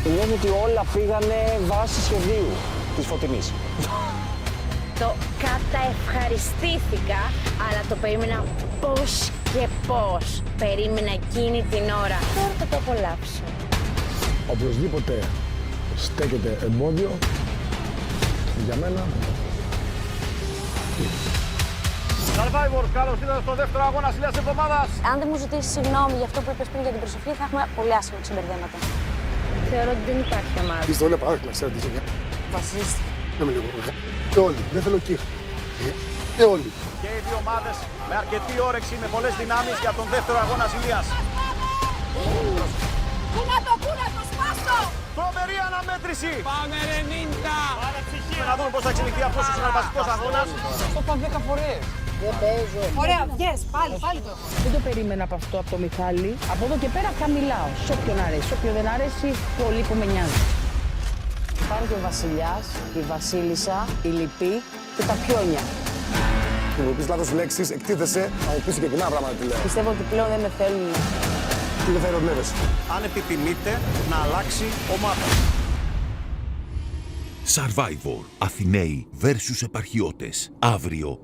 Νιώθω ότι όλα πήγανε βάσει σχεδίου της Φωτεινής. Το καταευχαριστήθηκα, αλλά το περίμενα πώς και πώς. Περίμενα εκείνη την ώρα. Τώρα θα το απολαύσω. Οπωσδήποτε στέκεται εμπόδιο για μένα. Survivor, καλώς ήρθατε στο δεύτερο αγώνα Ηλίας εβδομάδας. Αν δεν μου ζητήσει συγγνώμη για αυτό που είπες πριν για την προσοχή, θα έχουμε πολύ άσχημα ξεμπερδέματα. Θεωρώ ότι δεν υπάρχει ομάδα. Είστε όλα παράδειγμα, ξέρετε τι είναι. Βασίλισσα. Να με λίγο. Και όλοι, δεν θέλω κύχ. Και όλοι. Και οι δύο ομάδες με αρκετή όρεξη, με πολλές δυνάμεις για τον δεύτερο αγώνα Ηλίας. Κούνατο, σπάστο! Τρομερή αναμέτρηση. Πάμε 90! Να δούμε πώς θα εξελιχθεί αυτός ο συναρπαστικός αγώνας. Το είπα 10 φορές. Ωραία, βγες, πάλι το. Δεν το περίμενα από αυτό, από το Μιχάλη. Από εδώ και πέρα θα μιλάω. Σε όποιον αρέσει. Σε όποιον δεν αρέσει, πολύ που με νοιάζει. Υπάρχει ο Βασιλιάς, η Βασίλισσα, η Λυπή και τα πιόνια. Και μου πεις λάθος λέξεις, εκτίθεσαι, θα μου πεις και κοινά πράγματα τι λέω. Πιστεύω ότι πλέον δεν με θέλουν. Τι δεν θα ερωτεύεσαι. Αν επιθυμείτε να αλλάξει ομάδα. Survivor. Αθηναίοι versus επαρχιώτες. Αύριο